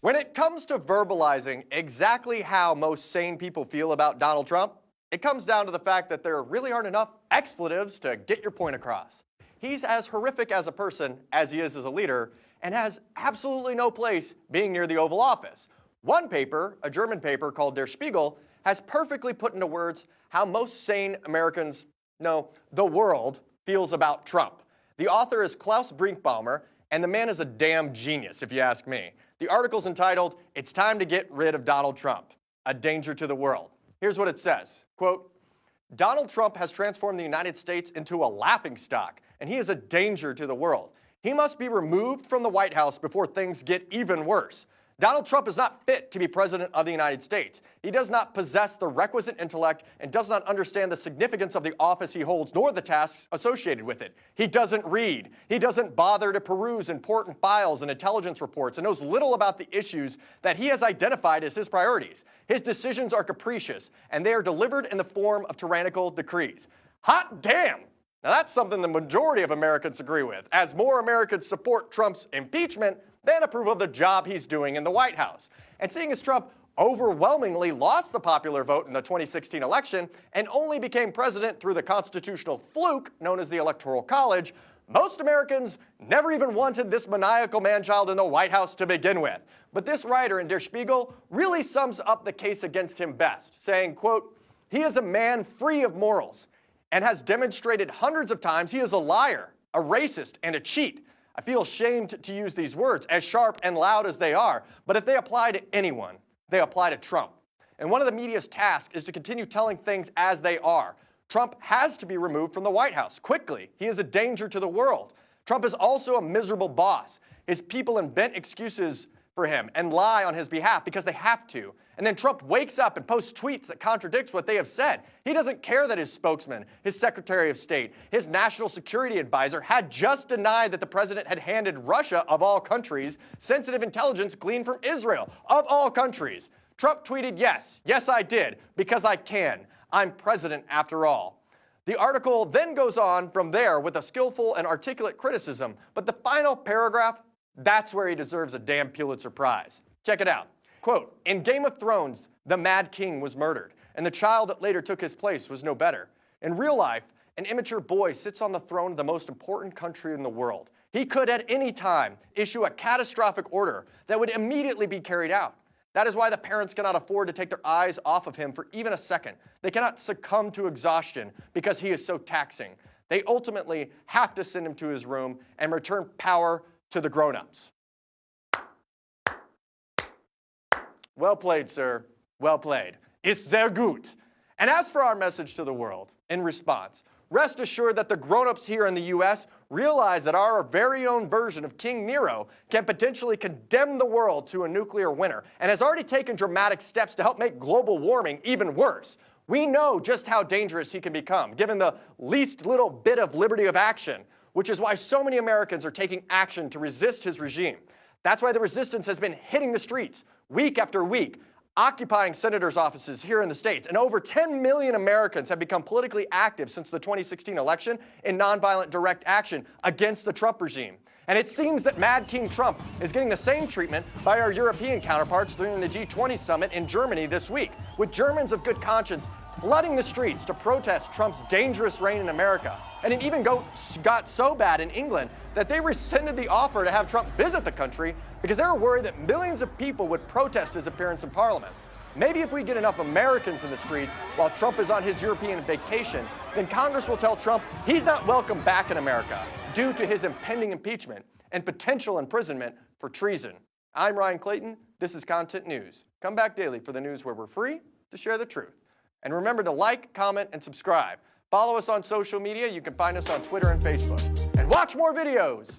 When it comes to verbalizing exactly how most sane people feel about Donald Trump, it comes down to the fact that there really aren't enough expletives to get your point across. He's as horrific as a person as he is as a leader, and has absolutely no place being near the Oval Office. One paper, a German paper called Der Spiegel, has perfectly put into words how most sane Americans, no, the world, feels about Trump. The author is Klaus Brinkbaumer, and the man is a damn genius, if you ask me. The article's entitled, "It's Time to Get Rid of Donald Trump, a Danger to the World." Here's what it says, quote, "Donald Trump has transformed the United States into a laughingstock, and he is a danger to the world. He must be removed from the White House before things get even worse. Donald Trump is not fit to be president of the United States. He does not possess the requisite intellect and does not understand the significance of the office he holds nor the tasks associated with it. He doesn't read. He doesn't bother to peruse important files and intelligence reports and knows little about the issues that he has identified as his priorities. His decisions are capricious, and they are delivered in the form of tyrannical decrees." Hot damn! Now that's something the majority of Americans agree with, as more Americans support Trump's impeachment than approve of the job he's doing in the White House. And seeing as Trump overwhelmingly lost the popular vote in the 2016 election and only became president through the constitutional fluke known as the Electoral College, most Americans never even wanted this maniacal man-child in the White House to begin with. But this writer in Der Spiegel really sums up the case against him best, saying, quote, "He is a man free of morals and has demonstrated hundreds of times he is a liar, a racist, and a cheat. I feel ashamed to use these words, as sharp and loud as they are, but if they apply to anyone, they apply to Trump. And one of the media's tasks is to continue telling things as they are. Trump has to be removed from the White House quickly. He is a danger to the world. Trump is also a miserable boss. His people invent excuses for him and lie on his behalf because they have to. And then Trump wakes up and posts tweets that contradicts what they have said. He doesn't care that his spokesman, his Secretary of State, his national security advisor had just denied that the president had handed Russia, of all countries, sensitive intelligence gleaned from Israel, of all countries. Trump tweeted, yes, I did, because I can. I'm president after all." The article then goes on from there with a skillful and articulate criticism, but the final paragraph, that's where he deserves a damn Pulitzer Prize. Check it out. Quote, "In Game of Thrones, the Mad King was murdered, and the child that later took his place was no better. In real life, an immature boy sits on the throne of the most important country in the world. He could at any time issue a catastrophic order that would immediately be carried out. That is why the parents cannot afford to take their eyes off of him for even a second. They cannot succumb to exhaustion because he is so taxing. They ultimately have to send him to his room and return power to the grown-ups." Well played, sir. Well played. Ist sehr gut. And as for our message to the world, in response, rest assured that the grown-ups here in the U.S. realize that our very own version of King Nero can potentially condemn the world to a nuclear winter and has already taken dramatic steps to help make global warming even worse. We know just how dangerous he can become, given the least little bit of liberty of action, which is why so many Americans are taking action to resist his regime. That's why the resistance has been hitting the streets week after week, occupying senators' offices here in the States. And over 10 million Americans have become politically active since the 2016 election in nonviolent direct action against the Trump regime. And it seems that Mad King Trump is getting the same treatment by our European counterparts during the G20 summit in Germany this week, with Germans of good conscience flooding the streets to protest Trump's dangerous reign in America. And it even got so bad in England that they rescinded the offer to have Trump visit the country because they were worried that millions of people would protest his appearance in Parliament. Maybe if we get enough Americans in the streets while Trump is on his European vacation, then Congress will tell Trump he's not welcome back in America due to his impending impeachment and potential imprisonment for treason. I'm Ryan Clayton. This is Content News. Come back daily for the news where we're free to share the truth. And remember to like, comment, and subscribe. Follow us on social media. You can find us on Twitter and Facebook. And watch more videos.